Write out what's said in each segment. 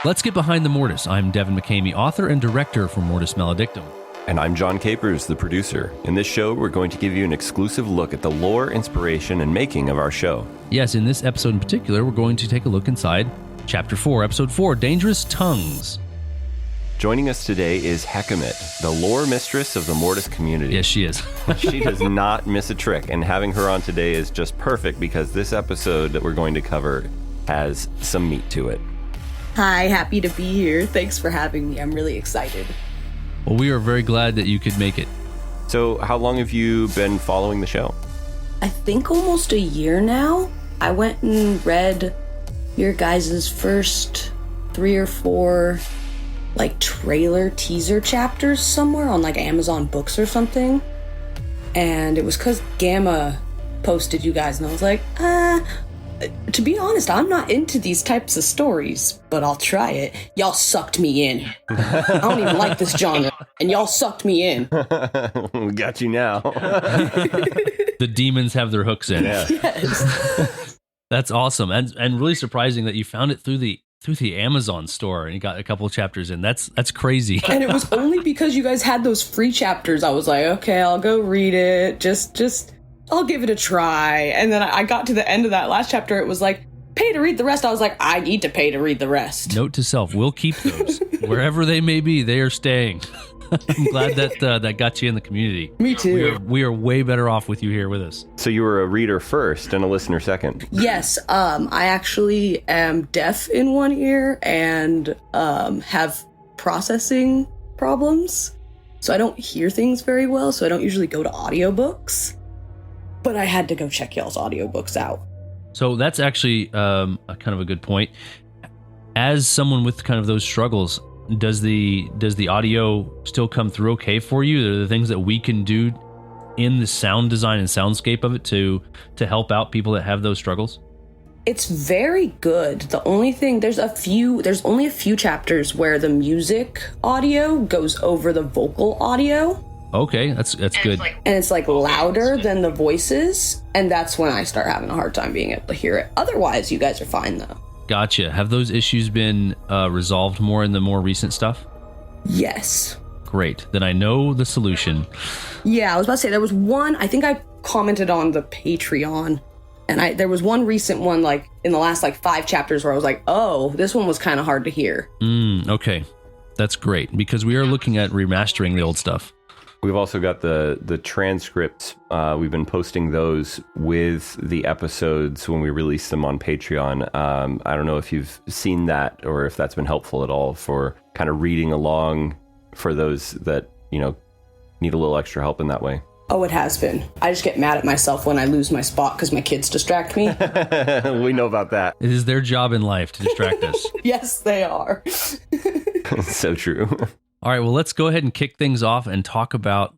Let's get behind the Mortis. I'm Devin Hekammit, author and director for Mortis Maledictum. And I'm John Capers, the producer. In this show, we're going to give you an exclusive look at the lore, inspiration, and making of our show. Yes, in this episode in particular, we're going to take a look inside Chapter 4, Episode 4, Dangerous Tongues. Joining us today is Hekammit, the lore mistress of the Mortis community. Yes, she is. She does not miss a trick, and having her on today is just perfect because this episode that we're going to cover has some meat to it. Hi, happy to be here. Thanks for having me. I'm really excited. Well, we are very glad that you could make it. So, how long have you been following the show? I think almost a year now. I went and read your guys' first 3 or 4 trailer teaser chapters somewhere on Amazon Books or something. And it was because Gamma posted you guys, and I was like, to be honest, I'm not into these types of stories, but I'll try it. Y'all sucked me in. I don't even like this genre, and y'all sucked me in. We got you now. The demons have their hooks in. Yeah. Yes. That's awesome, and really surprising that you found it through the Amazon store and you got a couple of chapters in. That's crazy. And it was only because you guys had those free chapters. I was like, okay, I'll go read it. Just I'll give it a try. And then I got to the end of that last chapter. It was like, pay to read the rest. I was like, I need to pay to read the rest. Note to self, we'll keep those. Wherever they may be, they are staying. I'm glad that got you in the community. Me too. We are way better off with you here with us. So you were a reader first and a listener second. Yes, I actually am deaf in one ear and have processing problems. So I don't hear things very well, so I don't usually go to audiobooks. But I had to go check y'all's audiobooks out. So that's actually a kind of a good point. As someone with kind of those struggles, does the audio still come through okay for you? Are there things that we can do in the sound design and soundscape of it to help out people that have those struggles? It's very good. The only thing, there's only a few chapters where the music audio goes over the vocal audio. Okay, that's good. And it's louder than the voices, and that's when I start having a hard time being able to hear it. Otherwise, you guys are fine though. Gotcha. Have those issues been resolved more in the more recent stuff? Yes. Great. Then I know the solution. Yeah, I was about to say, there was one, I think I commented on the Patreon, and there was one recent one, in the last 5 chapters where I was like, oh, this one was kind of hard to hear. Okay. That's great, because we are looking at remastering the old stuff. We've also got the transcripts. We've been posting those with the episodes when we release them on Patreon. I don't know if you've seen that or if that's been helpful at all for kind of reading along for those that, need a little extra help in that way. Oh, it has been. I just get mad at myself when I lose my spot because my kids distract me. We know about that. It is their job in life to distract us. Yes, they are. So true. All right, well, let's go ahead and kick things off and talk about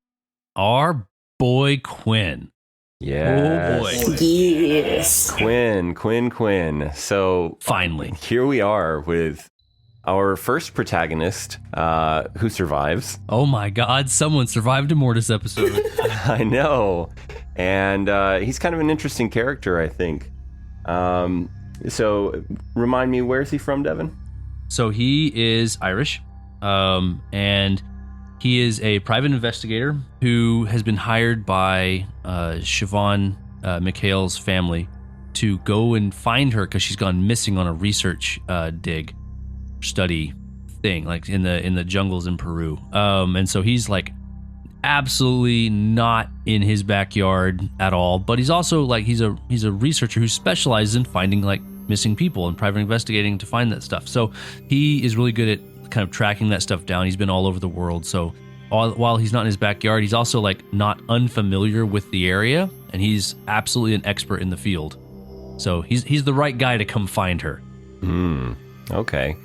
our boy Quinn. Yes. Oh, boy. Yes. Quinn. So Finally. Here we are with our first protagonist who survives. Oh my God, someone survived a Mortis episode. I know. And he's kind of an interesting character, I think. So remind me, where is he from, Devin? So he is Irish. And he is a private investigator who has been hired by Siobhan McHale's family to go and find her because she's gone missing on a research study thing, in the jungles in Peru. And so he's absolutely not in his backyard at all. But he's also he's a researcher who specializes in finding missing people and private investigating to find that stuff. So he is really good at kind of tracking that stuff down. He's been all over the world. So while he's not in his backyard, he's also not unfamiliar with the area, and he's absolutely an expert in the field. So he's the right guy to come find her. Okay.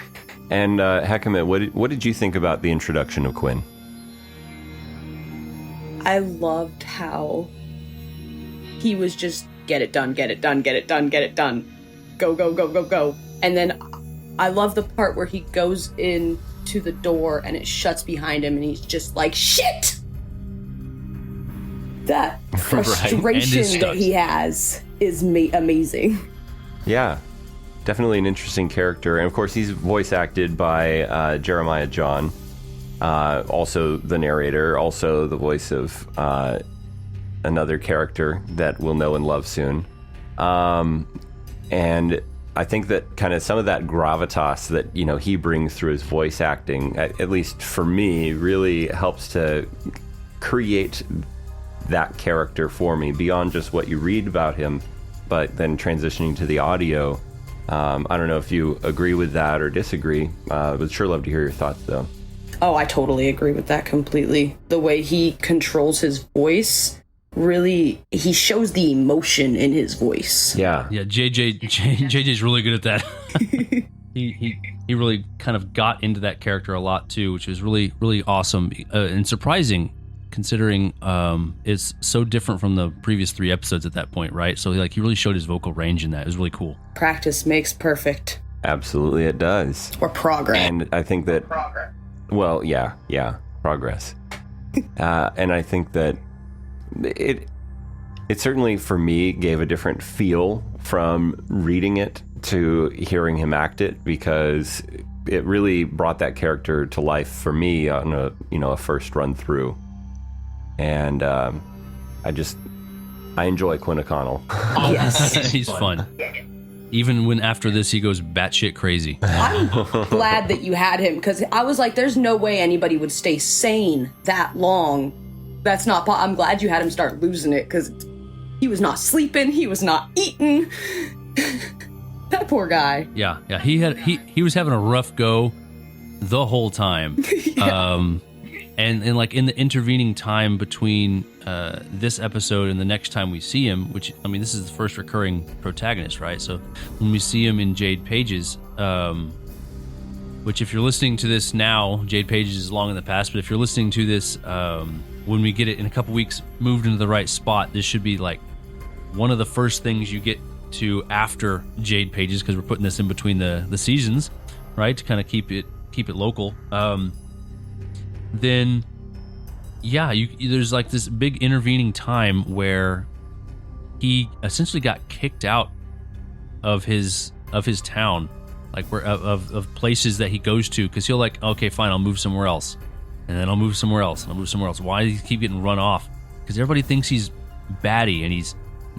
And Hekammit, what did you think about the introduction of Quinn? I loved how he was just get it done. Go. And then I love the part where he goes into the door and it shuts behind him and he's just like, shit! That frustration that he has is amazing. Yeah. definitely an interesting character. And of course, he's voice acted by Jeremiah John, also the narrator, also the voice of another character that we'll know and love soon. And I think that kind of some of that gravitas that, you know, he brings through his voice acting, at least for me, really helps to create that character for me beyond just what you read about him, but then transitioning to the audio. I don't know if you agree with that or disagree. Would sure love to hear your thoughts, though. Oh, I totally agree with that completely. The way he controls his voice, really, he shows the emotion in his voice. Yeah. Yeah, JJ's really good at that. he really kind of got into that character a lot too, which was really, really awesome and surprising, considering it's so different from the previous 3 episodes at that point, right? So he really showed his vocal range in that. It was really cool. Practice makes perfect. Absolutely, it does. Or progress. And I think that... Well, yeah, progress. And I think that it certainly, for me, gave a different feel from reading it to hearing him act it, because it really brought that character to life for me on a first run through. And I enjoy Quinn O'Connell. Yes. He's fun. Even when after this he goes batshit crazy. I'm glad that you had him, because I was like, there's no way anybody would stay sane that long. That's not... I'm glad you had him start losing it, because he was not sleeping, he was not eating. That poor guy. Yeah. He was having a rough go the whole time. Yeah. And like in the intervening time between this episode and the next time we see him, which, I mean, this is the first recurring protagonist, right? So when we see him in Jade Pages, which if you're listening to this now, Jade Pages is long in the past, but if you're listening to this when we get it in a couple weeks moved into the right spot, this should be like one of the first things you get to after Jade Pages, because we're putting this in between the seasons, right? To kind of keep it local. Then there's like this big intervening time where he essentially got kicked out of his town, like where of places that he goes to, because he'll like, okay, fine, I'll move somewhere else, and then I'll move somewhere else, and I'll move somewhere else. Why does he keep getting run off? Because everybody thinks he's batty and he's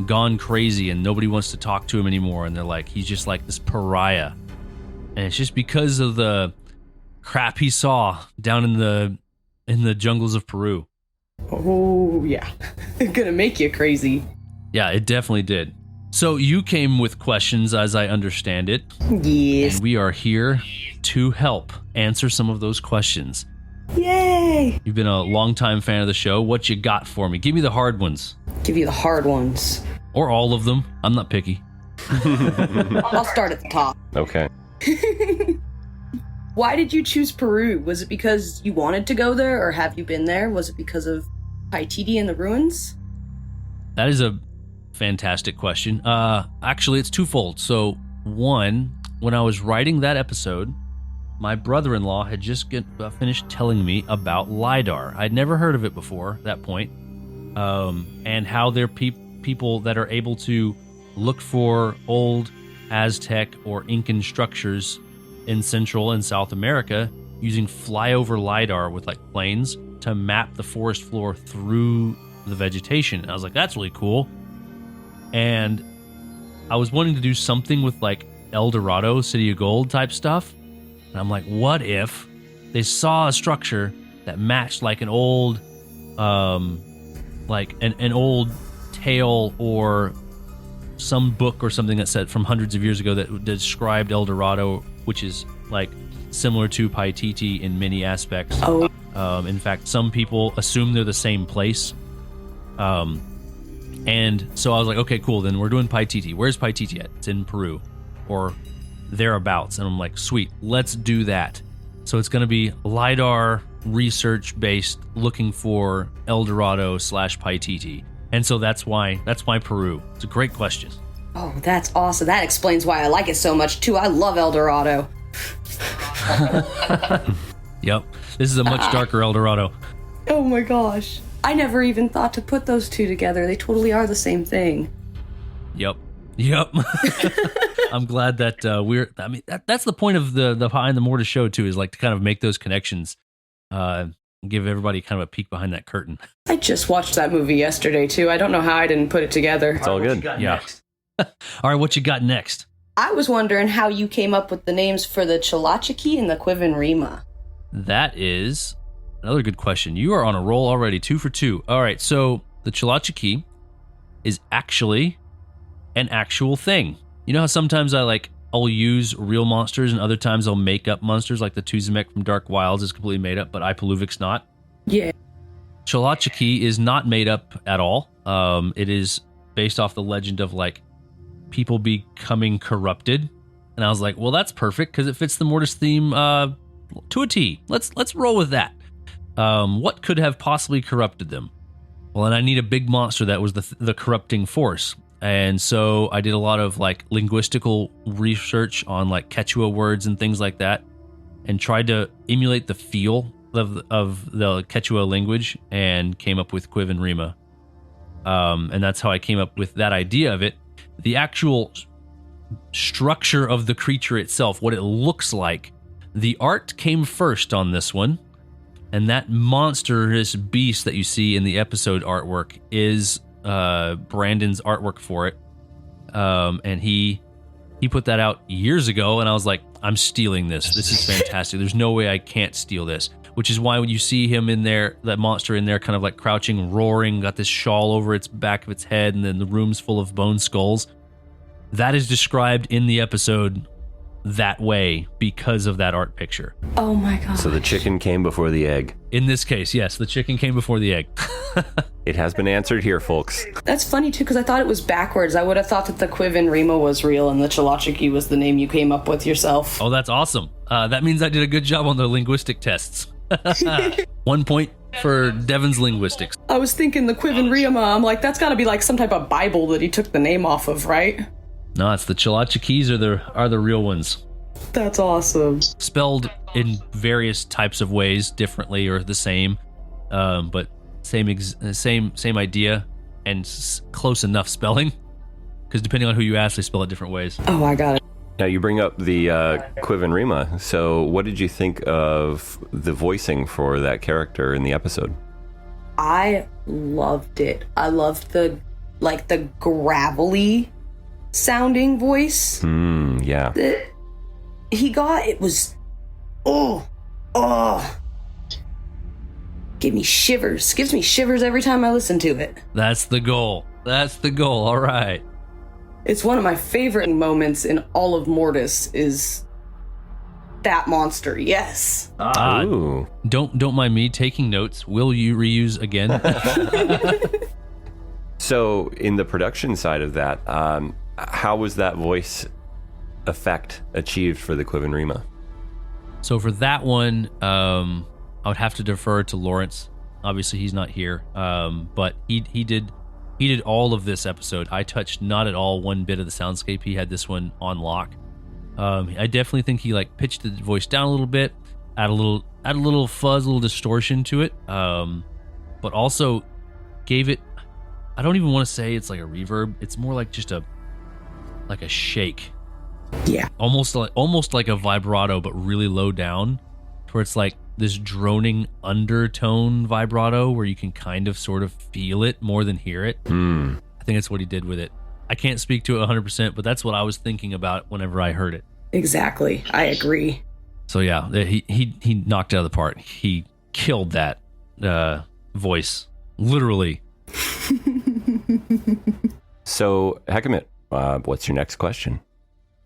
gone crazy and nobody wants to talk to him anymore, and they're like, he's just like this pariah. And it's just because of the crap he saw down in the jungles of Peru. Oh yeah. Gonna make you crazy. Yeah, it definitely did. So you came with questions, as I understand it. Yes. And we are here to help answer some of those questions. Yay! You've been a longtime fan of the show. What you got for me? Give me the hard ones. Give you the hard ones. Or all of them. I'm not picky. I'll start at the top. Okay. Why did you choose Peru? Was it because you wanted to go there, or have you been there? Was it because of Paititi and the ruins? That is a fantastic question. Actually, it's twofold. So, one, when I was writing that episode, my brother-in-law had just finished telling me about LiDAR. I'd never heard of it before that point, and how there are people that are able to look for old Aztec or Incan structures in Central and South America using flyover LiDAR with like planes to map the forest floor through the vegetation. And I was like, that's really cool. And I was wanting to do something with like El Dorado, City of Gold type stuff. And I'm like, what if they saw a structure that matched like an old, like an old tale or some book or something that said from hundreds of years ago that described El Dorado, which is like similar to Paititi in many aspects. Oh. In fact, some people assume they're the same place. And so I was like, okay, cool. Then we're doing Paititi. Where's Paititi at? It's in Peru or thereabouts. And I'm like, sweet, let's do that. So it's going to be LiDAR research based, looking for El Dorado / Paititi. And so that's why Peru. It's a great question. Oh, that's awesome. That explains why I like it so much, too. I love El Dorado. Yep. This is a much darker El Dorado. Oh my gosh. I never even thought to put those two together. They totally are the same thing. Yep. Yep. I'm glad that that's the point of the Behind the Mortis show too, is like to kind of make those connections, give everybody kind of a peek behind that curtain. I just watched that movie yesterday too. I don't know how I didn't put it together. It's all good. Yeah. All right, what you got next? I was wondering how you came up with the names for the Chalachiki and the Quiven Rima. That is another good question. You are on a roll already, 2 for 2. All right, so the Chalachiki is actually an actual thing. You know how sometimes I'll use real monsters and other times I'll make up monsters, like the Tuzamek from Dark Wilds is completely made up, but Ipaluvic's not? Yeah. Chalachiki is not made up at all. It is based off the legend of like people becoming corrupted. And I was like, well, that's perfect because it fits the Mortis theme to a T. Let's roll with that. What could have possibly corrupted them? Well, and I need a big monster that was the corrupting force. And so I did a lot of like linguistical research on like Quechua words and things like that, and tried to emulate the feel of the Quechua language, and came up with Quiven Rima. And that's how I came up with that idea of it. The actual structure of the creature itself, what it looks like, the art came first on this one. And that monstrous beast that you see in the episode artwork is Brandon's artwork for it. And he put that out years ago, and I was like, I'm stealing this. This is fantastic. There's no way I can't steal this. Which is why when you see him in there, that monster in there kind of like crouching, roaring, got this shawl over its back of its head, and then the room's full of bone skulls. That is described in the episode that way because of that art picture. Oh my god. So the chicken came before the egg. In this case, yes, the chicken came before the egg. It has been answered here, folks. That's funny too, because I thought it was backwards. I would have thought that the Quiven Rima was real and the Chalachiki was the name you came up with yourself. Oh, that's awesome. That means I did a good job on the linguistic tests. 1 point for Devin's linguistics. I was thinking the Quiven Rima. I'm like, that's got to be like some type of Bible that he took the name off of, right? No, it's the Chalachikis are the real ones. That's awesome. Spelled in various types of ways, differently or the same, but same idea and close enough spelling. Because depending on who you ask, they spell it different ways. Oh, I got it. Now you bring up the Quiven Rima. So what did you think of the voicing for that character in the episode? I loved it. I loved the gravelly sounding voice. Yeah. That he got. It was oh gives me shivers every time I listen to it. That's the goal. All right. It's one of my favorite moments in all of Mortis is that monster. Yes. Ooh. Don't mind me taking notes. Will you reuse again? So in the production side of that, how was that voice effect achieved for the Quiven Rima? So for that one, I would have to defer to Lawrence. Obviously, he's not here, but he did all of this episode. I touched not at all one bit of the soundscape. He had this one on lock. I definitely think he like pitched the voice down a little bit, add a little fuzz, a little distortion to it, but also gave it. I don't even want to say it's like a reverb. It's more like just a shake. Yeah. Almost like a vibrato, but really low down, where it's like this droning undertone vibrato where you can kind of sort of feel it more than hear it. I think that's what he did with it. I can't speak to it 100%, but that's what I was thinking about whenever I heard it. Exactly. I agree. So yeah, he knocked it out of the park. He killed that voice, literally. So, Hekammit, what's your next question?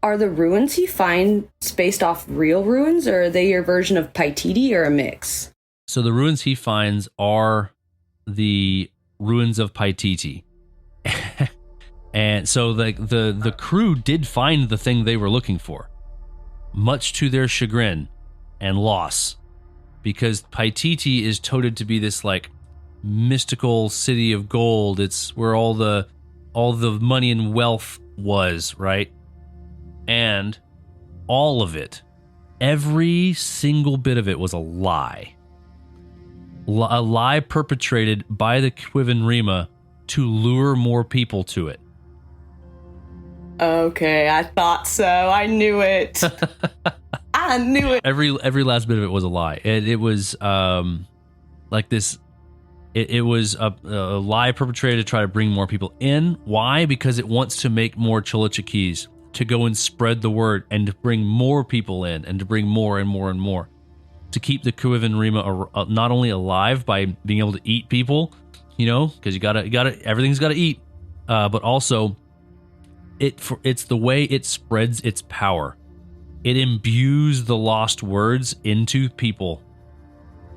Are the ruins he finds based off real ruins, or are they your version of Paititi, or a mix? So the ruins he finds are the ruins of Paititi. And so the crew did find the thing they were looking for, much to their chagrin and loss, because Paititi is touted to be this like mystical city of gold. It's where all the money and wealth was, right? And all of it, every single bit of it was a lie. A lie perpetrated by the Quiven Rima to lure more people to it. Okay, I thought so. I knew it. I knew it. Every last bit of it was a lie. It was like this. It was a lie perpetrated to try to bring more people in. Why? Because it wants to make more Cholichikis, to go and spread the word and to bring more people in and to bring more and more and more. To keep the Quiven Rima not only alive by being able to eat people, because you gotta everything's gotta eat, but also it's the way it spreads its power. It imbues the lost words into people.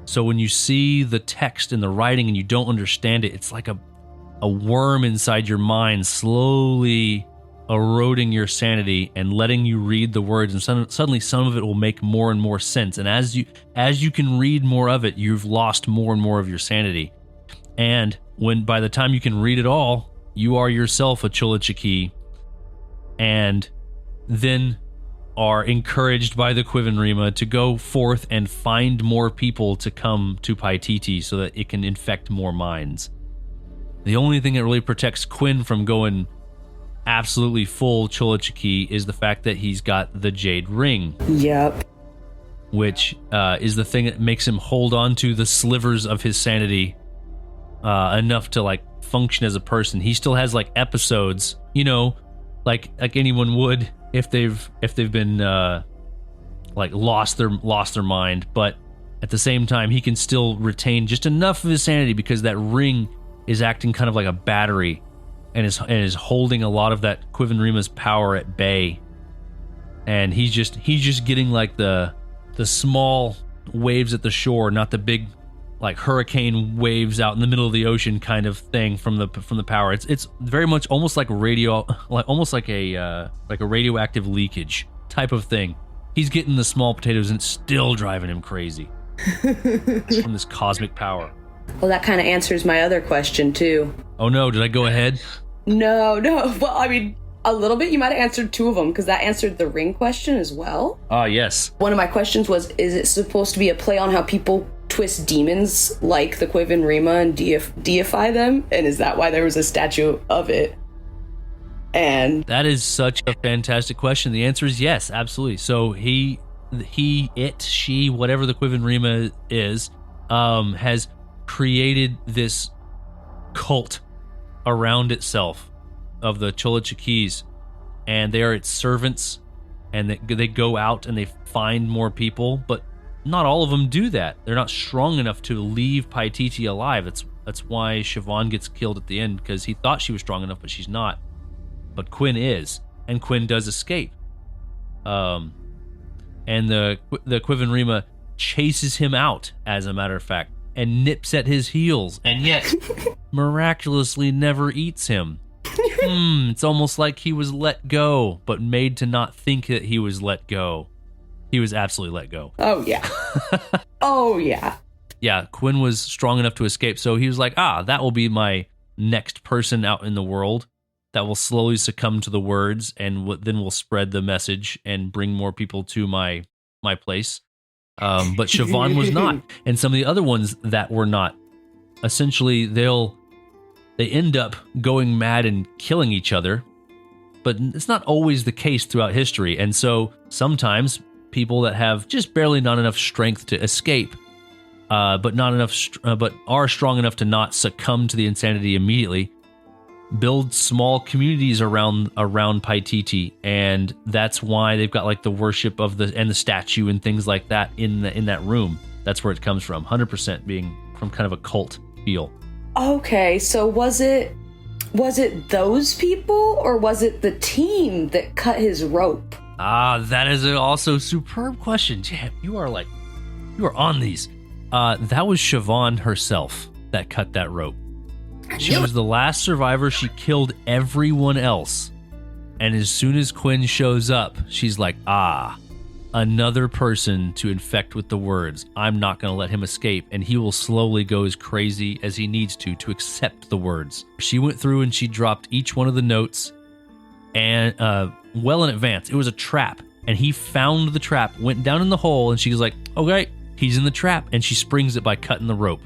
So when you see the text and the writing and you don't understand it, it's like a worm inside your mind slowly eroding your sanity and letting you read the words, and suddenly some of it will make more and more sense. And as you can read more of it, you've lost more and more of your sanity. And by the time you can read it all, you are yourself a Cholichiki, and then are encouraged by the Quiven Rima to go forth and find more people to come to Paititi so that it can infect more minds. The only thing that really protects Quinn from going absolutely full Cholichiki is the fact that he's got the Jade Ring. Yep. Which is the thing that makes him hold on to the slivers of his sanity enough to like function as a person. He still has like episodes, like anyone would if they've been like lost their mind, but at the same time he can still retain just enough of his sanity because that ring is acting kind of like a battery and is holding a lot of that Quiven Rima's power at bay. And he's just getting like the small waves at the shore, not the big like hurricane waves out in the middle of the ocean kind of thing from the power. It's very much almost like a radioactive leakage type of thing. He's getting the small potatoes and it's still driving him crazy from this cosmic power. Well, that kind of answers my other question too. Oh no, did I go ahead? No. Well, I mean, a little bit. You might have answered two of them because that answered the ring question as well. Ah, yes. One of my questions was, is it supposed to be a play on how people twist demons like the Quiven Rima and deify them? And is that why there was a statue of it? And that is such a fantastic question. The answer is yes, absolutely. So she, whatever the Quiven Rima is, has created this cult around itself of the Cholichikis, and they are its servants, and they go out and they find more people, but not all of them do that. They're not strong enough to leave Paititi alive. That's why Siobhan gets killed at the end, because he thought she was strong enough, but she's not. But Quinn is, and Quinn does escape. And the Quiven Rima chases him out, as a matter of fact, and nips at his heels, and yet miraculously never eats him. It's almost like he was let go, but made to not think that he was let go. He was absolutely let go. Oh, yeah. Oh, yeah. Yeah, Quinn was strong enough to escape, so he was like, that will be my next person out in the world that will slowly succumb to the words, and then will spread the message and bring more people to my place. But Siobhan was not, and some of the other ones that were not. Essentially, they end up going mad and killing each other, but it's not always the case throughout history. And so sometimes people that have just barely not enough strength to escape, but are strong enough to not succumb to the insanity immediately, build small communities around Paititi, and that's why they've got like the worship of the statue and things like that in that room. That's where it comes from. 100% being from kind of a cult feel. Okay, so was it those people, or was it the team that cut his rope? That is also a superb question. Damn, you are on these. That was Siobhan herself that cut that rope. She was the last survivor. She killed everyone else. And as soon as Quinn shows up, she's like, another person to infect with the words. I'm not going to let him escape, and he will slowly go as crazy as he needs to accept the words. She went through and she dropped each one of the notes, and well in advance. It was a trap, and he found the trap, went down in the hole, and she was like, okay, he's in the trap, and she springs it by cutting the rope.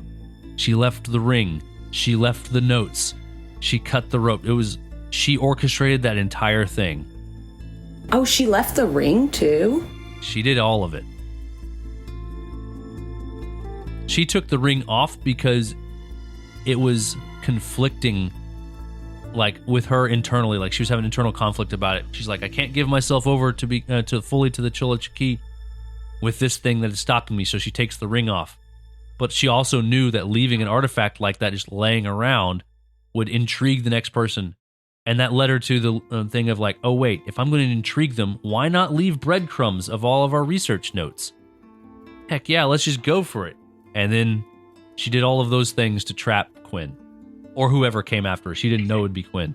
She left the ring. She left the notes. She cut the rope. She orchestrated that entire thing. Oh, she left the ring too? She did all of it. She took the ring off because it was conflicting, like, with her internally. Like, she was having internal conflict about it. She's like, I can't give myself over to fully to the Chulachiki with this thing that is stopping me. So she takes the ring off. But she also knew that leaving an artifact like that just laying around would intrigue the next person. And that led her to the thing of like, oh wait, if I'm going to intrigue them, why not leave breadcrumbs of all of our research notes? Heck yeah, let's just go for it. And then she did all of those things to trap Quinn. Or whoever came after her. She didn't know it would be Quinn.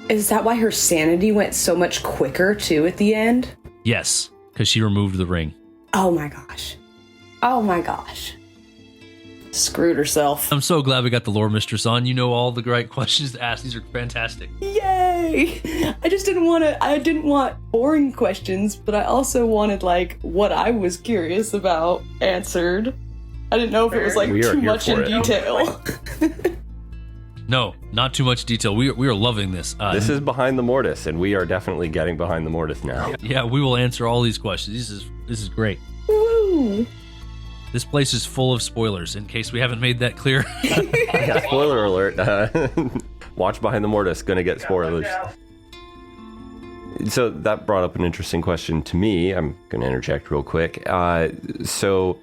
Is that why her sanity went so much quicker, too, at the end? Yes, because she removed the ring. Oh my gosh. Oh my gosh. Screwed herself. I'm so glad we got the Lore Mistress on. You know all the right questions to ask. These are fantastic. Yay! I didn't want boring questions, but I also wanted, like, what I was curious about answered. I didn't know if it was, like, too much in detail. No, not too much detail. We are loving this. This is Behind the Mortis, and we are definitely getting Behind the Mortis now. Yeah, we will answer all these questions. This is great. Woo! This place is full of spoilers, in case we haven't made that clear. Yeah, spoiler alert. Watch Behind the Mortis, gonna get spoilers. So that brought up an interesting question to me. I'm gonna interject real quick. So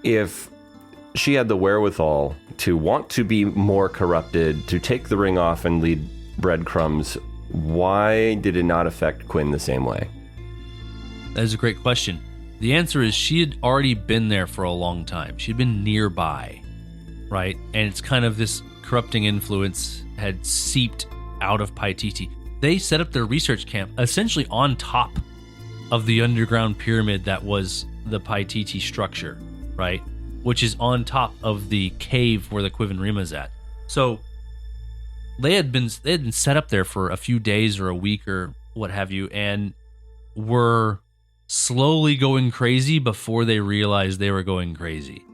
if she had the wherewithal to want to be more corrupted, to take the ring off and lead breadcrumbs, why did it not affect Quinn the same way? That is a great question. The answer is she had already been there for a long time. She'd been nearby, right? And it's kind of this corrupting influence had seeped out of Paititi. They set up their research camp essentially on top of the underground pyramid that was the Paititi structure, right? Which is on top of the cave where the Quiven Rima's at. So they had been set up there for a few days or a week or what have you, and were slowly going crazy before they realized they were going crazy.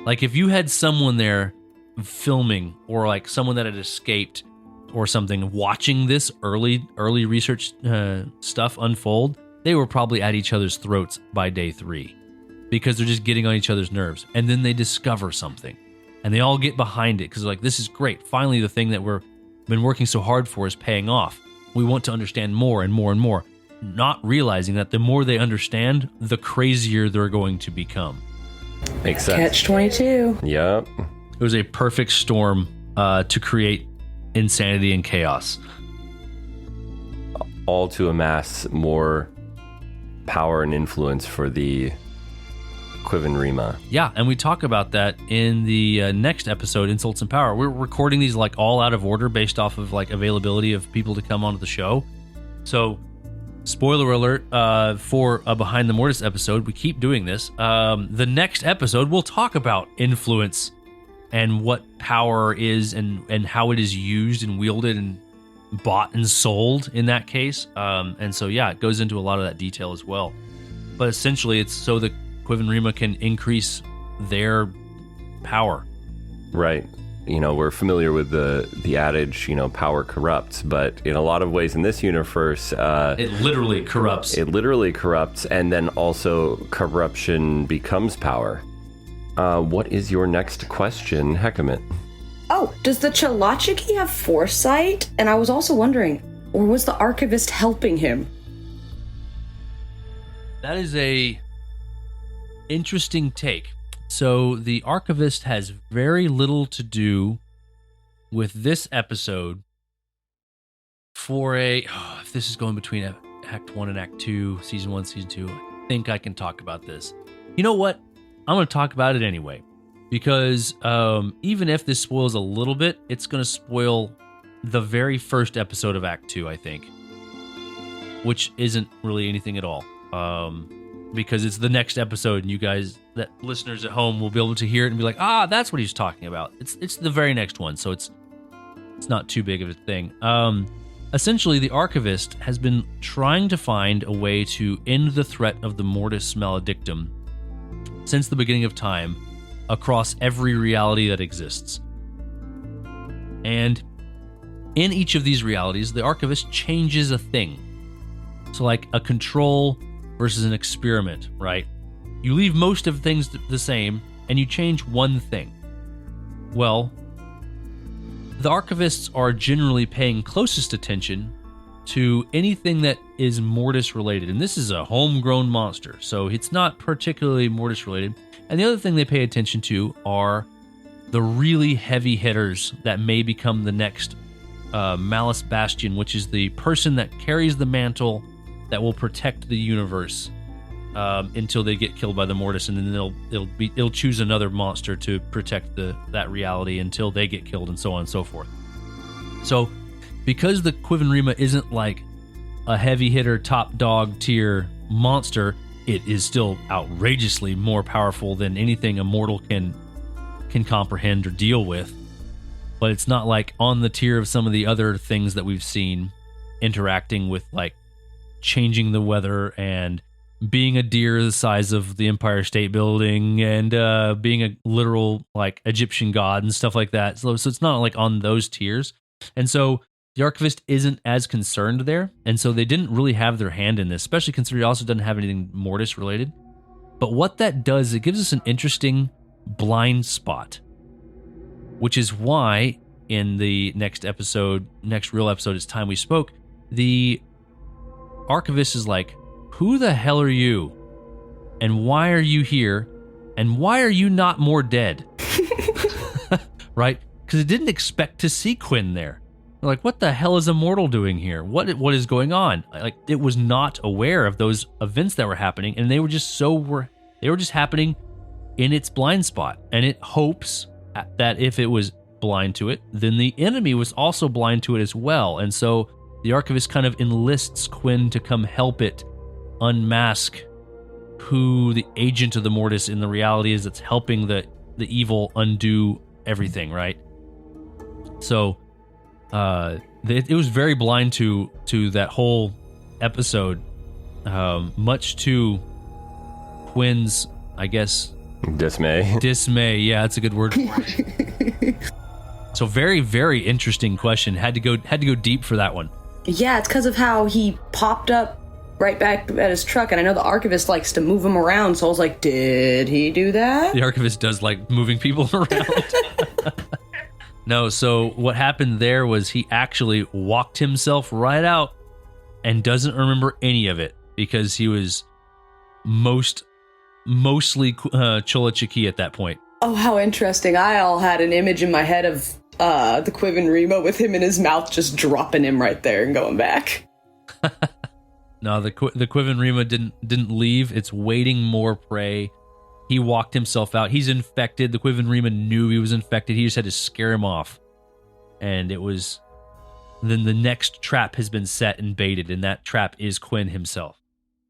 Like, if you had someone there filming, or like someone that had escaped or something, watching this early research stuff unfold, they were probably at each other's throats by day 3 because they're just getting on each other's nerves. And then they discover something and they all get behind it because they're like, this is great. Finally, the thing that we've been working so hard for is paying off. We want to understand more and more and more, not realizing that the more they understand, the crazier they're going to become. Makes sense. Catch-22. Yep. It was a perfect storm to create insanity and chaos. All to amass more power and influence for the Quiven Rima. Yeah, and we talk about that in the next episode, Insults and Power. We're recording these like all out of order based off of like availability of people to come onto the show. So, spoiler alert for a Behind the Mortis episode. We keep doing this. The next episode, we'll talk about influence and what power is and how it is used and wielded and bought and sold in that case. And so, yeah, it goes into a lot of that detail as well. But essentially, it's so the Quiven Rima can increase their power. Right. You know, we're familiar with the adage, you know, power corrupts, but in a lot of ways in this universe... it literally corrupts. It literally corrupts, and then also corruption becomes power. What is your next question, Hekammit? Oh, does the Chulachiki have foresight? And I was also wondering, or was the archivist helping him? That is a interesting take. So the archivist has very little to do with this episode for if this is going between Act 1 and Act 2, Season 1, Season 2, I think I can talk about this. You know what? I'm going to talk about it anyway. Because even if this spoils a little bit, it's going to spoil the very first episode of Act 2, I think. Which isn't really anything at all. Because it's the next episode, and you guys, that listeners at home, will be able to hear it and be like, that's what he's talking about. It's the very next one, so it's not too big of a thing. Essentially, the archivist has been trying to find a way to end the threat of the Mortis Maledictum since the beginning of time across every reality that exists. And in each of these realities, the archivist changes a thing. So like a control versus an experiment, right? You leave most of things the same, and you change one thing. Well, the archivists are generally paying closest attention to anything that is Mortis related. And this is a homegrown monster, so it's not particularly Mortis related. And the other thing they pay attention to are the really heavy hitters that may become the next Malice Bastion, which is the person that carries the mantle that will protect the universe until they get killed by the Mortis, and then they'll choose another monster to protect that reality until they get killed, and so on and so forth. So, because the Quivenrima isn't like a heavy hitter, top dog tier monster, it is still outrageously more powerful than anything a mortal can comprehend or deal with. But it's not like on the tier of some of the other things that we've seen interacting with, like changing the weather and being a deer the size of the Empire State Building and being a literal like Egyptian god and stuff like that. So it's not like on those tiers. And so the archivist isn't as concerned there. And so they didn't really have their hand in this, especially considering it also doesn't have anything Mortis related. But what that does, it gives us an interesting blind spot, which is why in the next real episode, It's Time We Spoke, the archivist is like, who the hell are you? And why are you here? And why are you not more dead? Right? Because it didn't expect to see Quinn there. They're like, what the hell is a mortal doing here? What is going on? Like, it was not aware of those events that were happening, and they were just happening in its blind spot. And it hopes that if it was blind to it, then the enemy was also blind to it as well. And so the archivist kind of enlists Quinn to come help it unmask who the agent of the Mortis in the reality is that's helping the evil undo everything, right? So it was very blind to that whole episode, much to Quinn's, I guess, dismay. Yeah, that's a good word for it. So very, very interesting question. Had to go deep for that one. Yeah, it's because of how he popped up right back at his truck, and I know the archivist likes to move him around, so I was like, did he do that? The archivist does like moving people around. No, so what happened there was he actually walked himself right out and doesn't remember any of it because he was mostly Chulachiki at that point. Oh, how interesting. I all had an image in my head of the Quivenrima with him in his mouth just dropping him right there and going back. No, the Quivenrima didn't leave. It's waiting more prey. He walked himself out. He's infected. The Quivenrima knew he was infected. He just had to scare him off. And it was... Then the next trap has been set and baited, and that trap is Quinn himself.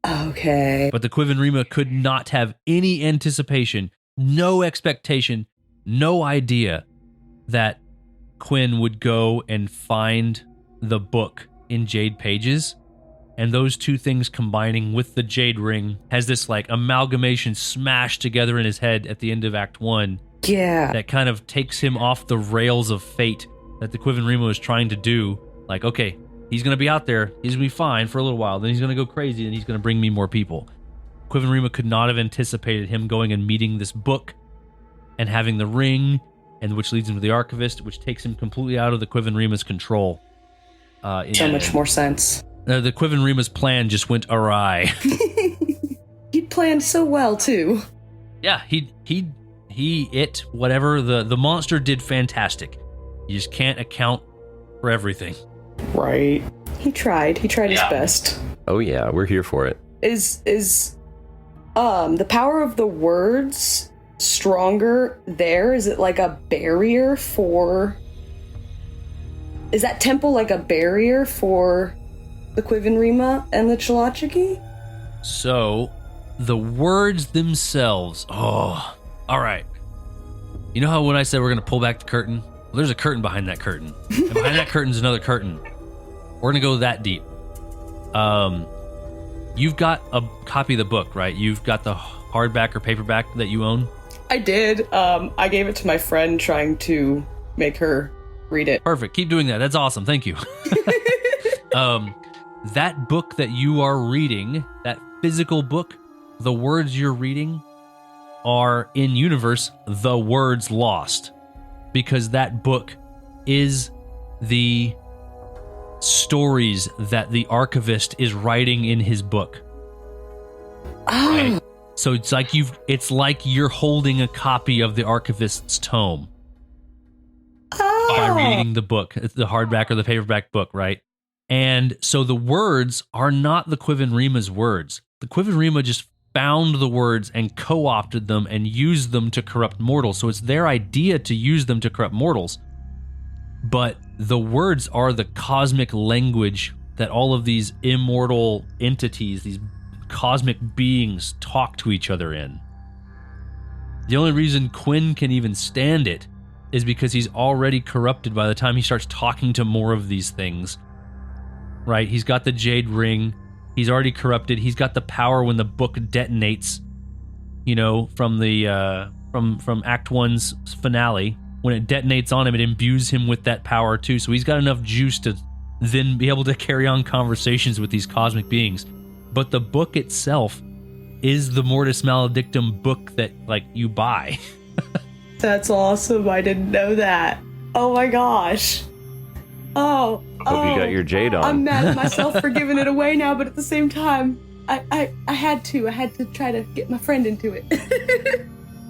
Okay. But the Quivenrima could not have any anticipation, no expectation, no idea that Quinn would go and find the book in Jade Pages. And those two things combining with the Jade Ring has this like amalgamation smashed together in his head at the end of Act 1. Yeah. That kind of takes him off the rails of fate that the Quivenrima was trying to do. Like, okay, he's going to be out there. He's going to be fine for a little while. Then he's going to go crazy and he's going to bring me more people. Quivenrima could not have anticipated him going and meeting this book and having the ring, and which leads him to the archivist, which takes him completely out of the Quivenrima's control. So much more sense. The Quivenrima's plan just went awry. He planned so well, too. Yeah, whatever. The monster did fantastic. You just can't account for everything. Right. He tried his best. Oh yeah, we're here for it. Is the power of the words stronger there? Is it like a barrier for... Is that temple like a barrier for the Quivenrima and the Chulachiki? So, the words themselves... Oh, all right. You know how when I said we're going to pull back the curtain? Well, there's a curtain behind that curtain. And behind that curtain's another curtain. We're going to go that deep. You've got a copy of the book, right? You've got the hardback or paperback that you own? I did. I gave it to my friend trying to make her read it. Perfect. Keep doing that. That's awesome. Thank you. That book that you are reading, that physical book, the words you're reading are in universe the words lost, because that book is the stories that the archivist is writing in his book. Oh. Right? So it's like you're holding a copy of the archivist's tome by reading the book, the hardback or the paperback book, right? And so the words are not the Quiven Rima's words. The Quiven Rima just found the words and co-opted them and used them to corrupt mortals. So it's their idea to use them to corrupt mortals. But the words are the cosmic language that all of these immortal entities, these cosmic beings, talk to each other in. The only reason Quinn can even stand it is because he's already corrupted by the time he starts talking to more of these things. Right? He's got the Jade Ring. He's already corrupted. He's got the power when the book detonates, from the from Act 1's finale. When it detonates on him, it imbues him with that power too. So he's got enough juice to then be able to carry on conversations with these cosmic beings. But the book itself is the Mortis Maledictum book that, you buy. That's awesome. I didn't know that. Oh my gosh. Hope you got your jade on. I'm mad at myself for giving it away now, but at the same time, I had to try to get my friend into it.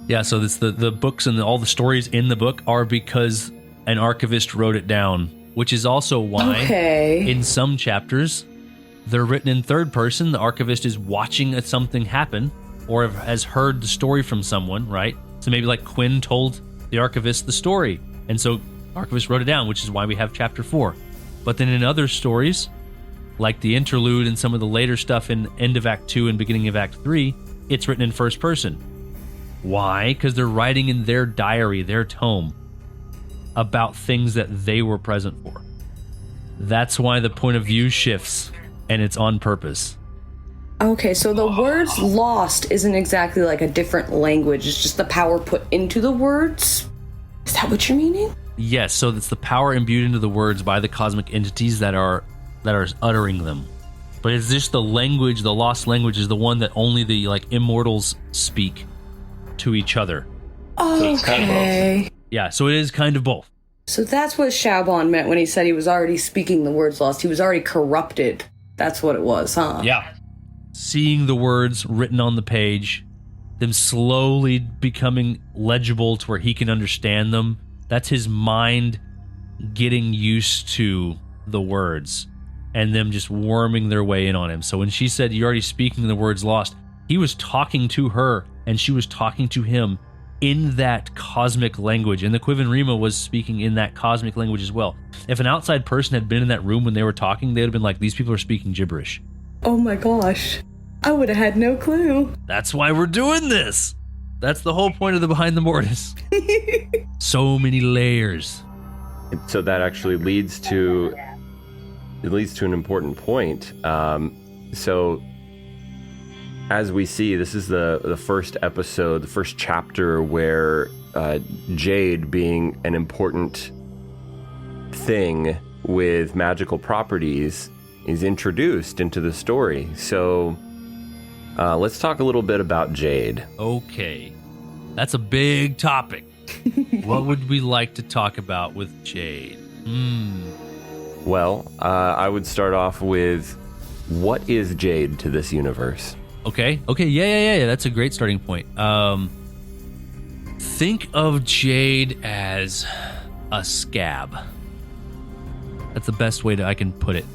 Yeah, so this, the books and all the stories in the book are because an archivist wrote it down, which is also why in some chapters they're written in third person. The archivist is watching something happen or has heard the story from someone, right? So maybe like Quinn told the archivist the story, and so archivist wrote it down, which is why we have chapter 4. But then in other stories, like the interlude and some of the later stuff in end of Act 2 and beginning of Act 3, it's written in first person. Why? Because they're writing in their diary, their tome, about things that they were present for. That's why the point of view shifts, and it's on purpose. Okay, so the words lost isn't exactly like a different language. It's just the power put into the words? Is that what you're meaning? Yes, so it's the power imbued into the words by the cosmic entities that are uttering them. But it's just the language, the lost language is the one that only the immortals speak to each other. Okay. Yeah, so it is kind of both. So that's what Shaban meant when he said he was already speaking the words lost. He was already corrupted. That's what it was, huh? Yeah. Seeing the words written on the page, them slowly becoming legible to where he can understand them. That's his mind getting used to the words and them just worming their way in on him. So when she said, "You're already speaking the words lost," he was talking to her and she was talking to him in that cosmic language. And the Quiven Rima was speaking in that cosmic language as well. If an outside person had been in that room when they were talking, they'd have been like, these people are speaking gibberish. Oh my gosh. I would have had no clue. That's why we're doing this. That's the whole point of the Behind the Mortis. So many layers. So that actually leads to an important point. So as we see, this is the first episode, the first chapter where Jade, being an important thing with magical properties, is introduced into the story. So let's talk a little bit about Jade. Okay. That's a big topic. What would we like to talk about with Jade? Well, I would start off with, what is Jade to this universe? Okay. Yeah. That's a great starting point. Think of Jade as a scab. That's the best way I can put it.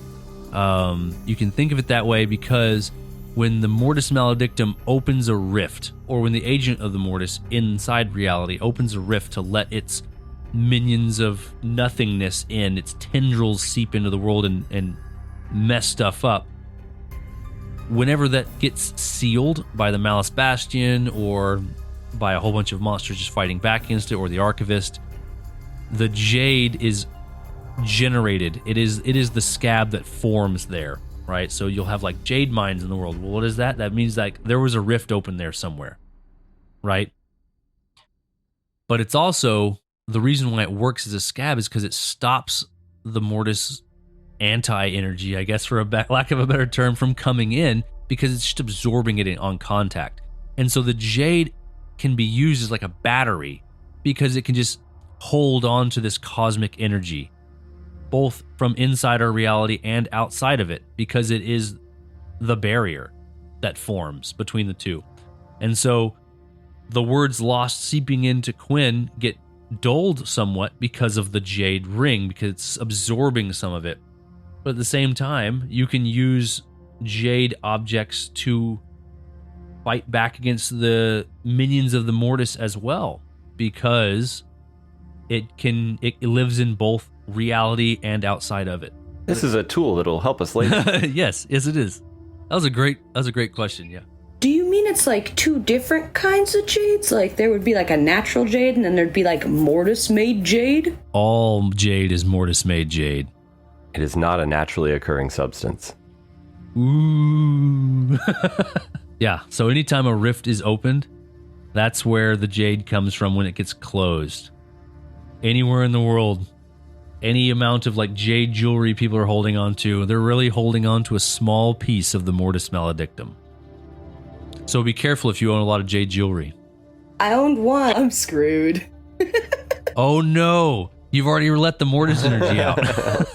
You can think of it that way because when the Mortis Maledictum opens a rift, or when the agent of the Mortis inside reality opens a rift to let its minions of nothingness in, its tendrils seep into the world and mess stuff up, whenever that gets sealed by the Malice Bastion or by a whole bunch of monsters just fighting back against it, or the Archivist, the Jade is generated. It is the scab that forms there, right? So you'll have Jade mines in the world. Well, what is that? That means there was a rift open there somewhere, right? But it's also the reason why it works as a scab is because it stops the Mortis anti-energy, I guess, for lack of a better term, from coming in, because it's just absorbing it on contact. And so the jade can be used as like a battery, because it can just hold on to this cosmic energy, both from inside our reality and outside of it, because it is the barrier that forms between the two. And so the words lost seeping into Quinn get dulled somewhat because of the jade ring, because it's absorbing some of it. But at the same time, you can use jade objects to fight back against the minions of the Mortis as well, because it lives in both reality and outside of it. This is a tool that'll help us later. Yes, it is. That was a great question. Yeah. Do you mean it's like two different kinds of jades? Like there would be like a natural jade and then there'd be like Mortis-made jade? All jade is Mortis-made jade. It is not a naturally occurring substance. Ooh. Yeah, so anytime a rift is opened, that's where the jade comes from when it gets closed. Anywhere in the world, any amount of like jade jewelry people are holding on to, they're really holding on to a small piece of the Mortis Maledictum. So be careful if you own a lot of jade jewelry. I owned one. I'm screwed. Oh no, you've already let the Mortis energy out.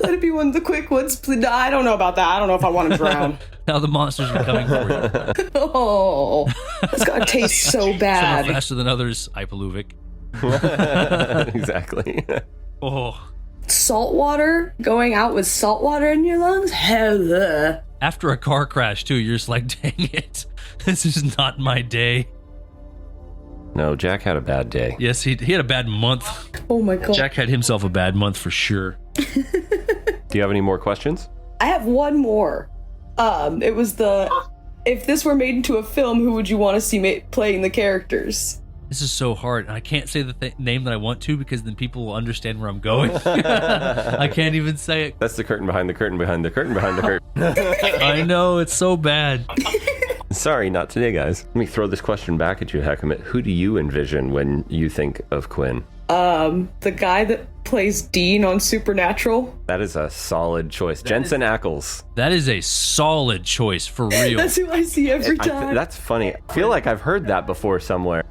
Let it be one of the quick ones, please. No, I don't know about that. I don't know if I want to drown. Now the monsters are coming for you. Oh, it's gotta taste so Some are bad. faster than others, Ipaluvic. Exactly. Oh. Salt water? Going out with salt water in your lungs? Hell. After a car crash, too, you're just like, dang it. This is not my day. No, Jack had a bad day. Yes, he had a bad month. Oh my god. Jack had himself a bad month for sure. Do you have any more questions? I have one more. It was if this were made into a film, who would you want to see playing the characters? This is so hard. And I can't say the name that I want to, because then people will understand where I'm going. I can't even say it. That's the curtain behind the curtain behind the curtain behind the curtain. I know, it's so bad. Sorry, not today, guys. Let me throw this question back at you, Hekammit. Who do you envision when you think of Quinn? The guy that plays Dean on Supernatural. That is a solid choice. Jensen Ackles. That is a solid choice, for real. That's who I see every time. That's funny. I feel like I've heard that before somewhere.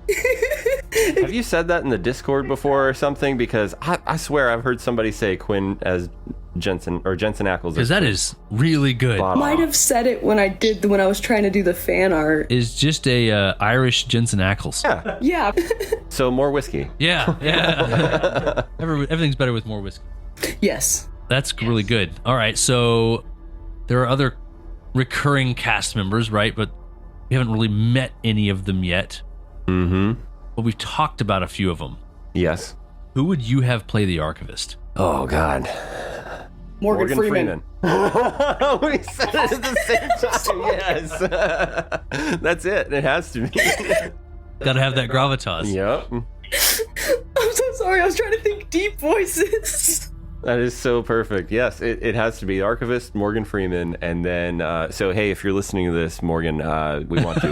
Have you said that in the Discord before or something? Because I swear I've heard somebody say Quinn as Jensen Ackles. Because that is really good. Might have said it when I was trying to do the fan art. Is just a Irish Jensen Ackles. Yeah. Yeah. So more whiskey. Yeah. Everything's better with more whiskey. Yes. That's really good. All right, so there are other recurring cast members, right? But we haven't really met any of them yet. Mm-hmm. But we've talked about a few of them. Yes. Who would you have play the Archivist? Oh, God. Morgan Freeman. We said it at the same time. Yes. That's it. It has to be. Gotta have that gravitas. Yep. I'm so sorry. I was trying to think deep voices. That is so perfect. Yes, it has to be Archivist, Morgan Freeman, and then, so hey, if you're listening to this, Morgan, we want you.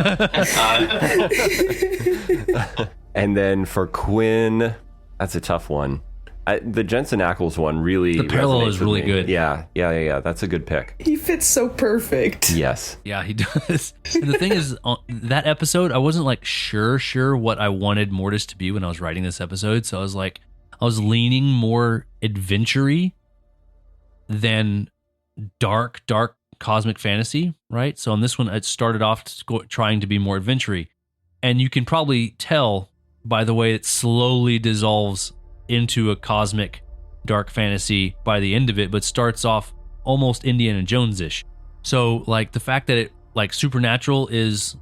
And then for Quinn, that's a tough one. The Jensen Ackles one really. The parallel is really me. good. Yeah. That's a good pick. He fits so perfect. Yes. Yeah, he does. And the thing is, on that episode, I wasn't like sure what I wanted Mortis to be when I was writing this episode. So I was leaning more adventure-y than dark cosmic fantasy, right? So on this one, it started off trying to be more adventure-y. And you can probably tell by the way it slowly dissolves into a cosmic dark fantasy by the end of it, but starts off almost Indiana Jones-ish. So like the fact that it like Supernatural is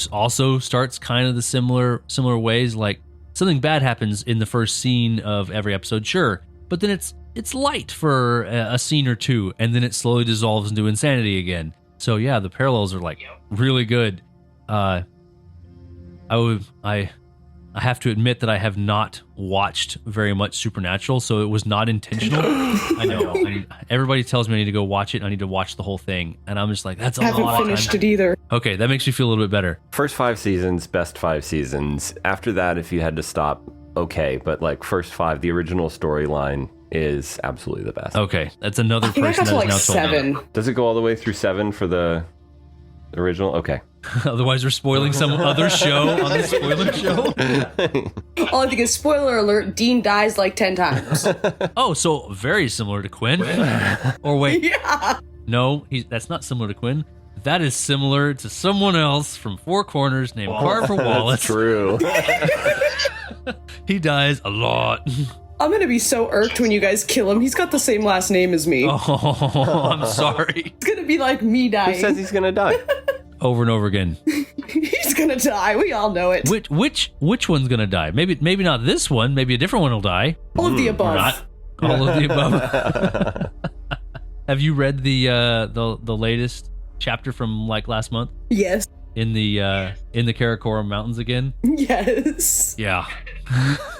also starts kind of the similar ways, like something bad happens in the first scene of every episode, sure, but then it's light for a scene or two, and then it slowly dissolves into insanity again. So yeah, the parallels are like really good. I have to admit that I have not watched very much Supernatural, so it was not intentional. I know. Everybody tells me I need to go watch it, and I need to watch the whole thing, and I'm just like, that's a lot of time. Haven't finished it either. Okay, that makes me feel a little bit better. First 5 seasons, best 5 seasons. After that, if you had to stop, okay, but like first 5, the original storyline is absolutely the best. Okay, that's another I think I person got to that is like now told me. 7. Does it go all the way through 7 for the original? Okay. Otherwise, we're spoiling some other show on the spoiler show. All I think is spoiler alert: Dean dies like 10 times. Oh, so very similar to Quinn. Or wait, Yeah. no, that's not similar to Quinn. That is similar to someone else from Four Corners named Carver Wallace. That's true. He dies a lot. I'm gonna be so irked when you guys kill him. He's got the same last name as me. Oh, I'm sorry. It's gonna be like me Who dying. says he's gonna die? Over and over again. He's gonna die. We all know it. Which one's gonna die? Maybe not this one. Maybe a different one will die. All of the Or above. not. All of the above. Have you read the latest chapter from like last month Yes. in the Karakoram Mountains again? Yes. Yeah.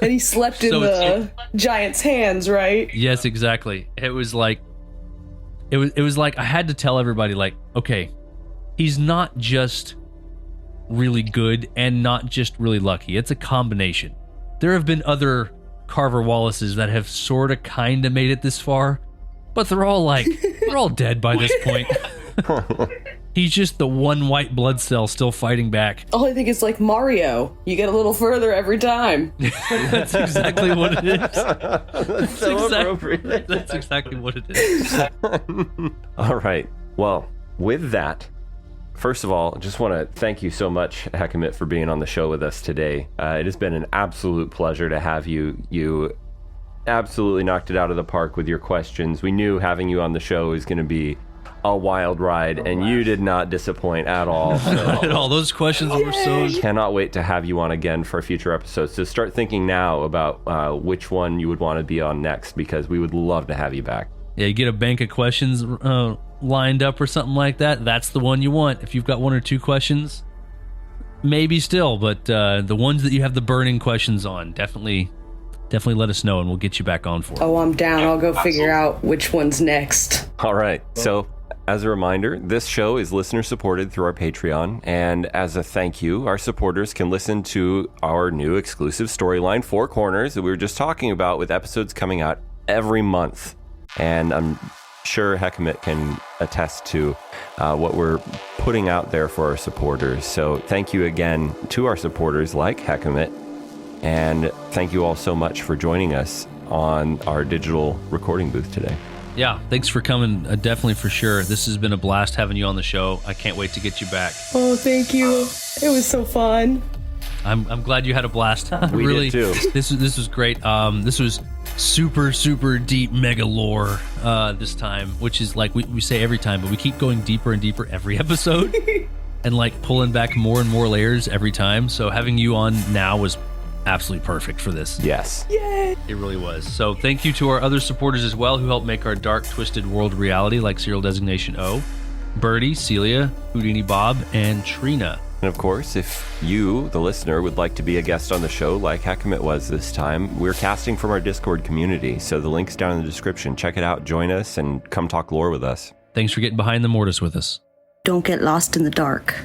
And he slept in So the giant's hands, right? Yes, exactly. It was like I had to tell everybody, like, okay, he's not just really good and not just really lucky. It's a combination. There have been other Carver Wallaces that have sort of kind of made it this far, but they're all dead by this point. He's just the one white blood cell still fighting back. All I think is like Mario. You get a little further every time. That's exactly what it is. That's so appropriate. That's exactly what it is. All right. Well, with that, first of all, just want to thank you so much, Hekammit, for being on the show with us today. It has been an absolute pleasure to have you. You absolutely knocked it out of the park with your questions. We knew having you on the show is going to be a wild ride, and you did not disappoint at all. Not at all. Those questions were so... Cannot wait to have you on again for future episodes. So start thinking now about which one you would want to be on next, because we would love to have you back. Yeah, you get a bank of questions lined up or something like that. That's the one you want. If you've got 1 or 2 questions, maybe still, but the ones that you have the burning questions on, definitely let us know, and we'll get you back on for it. Oh, I'm down. I'll go figure out which one's next. All right. So as a reminder, this show is listener supported through our Patreon, and as a thank you, our supporters can listen to our new exclusive storyline, Four Corners, that we were just talking about, with episodes coming out every month. And I'm sure Hekammit can attest to what we're putting out there for our supporters. So thank you again to our supporters like Hekammit, and thank you all so much for joining us on our digital recording booth today. Yeah, thanks for coming. Definitely, for sure. This has been a blast having you on the show. I can't wait to get you back. Oh, thank you. It was so fun. I'm glad you had a blast. We really did too. This was great. This was super deep mega lore this time, which is like we say every time, but we keep going deeper and deeper every episode and like pulling back more and more layers every time. So having you on now was absolutely perfect for this. Yes. Yay. It really was. So thank you to our other supporters as well, who helped make our dark, twisted world reality, like Serial Designation O, Birdie, Celia, Houdini Bob, and Trina. And of course, if you, the listener, would like to be a guest on the show like Hekammit was this time, we're casting from our Discord community, so the link's down in the description. Check it out, join us, and come talk lore with us. Thanks for getting behind the Mortis with us. Don't get lost in the dark.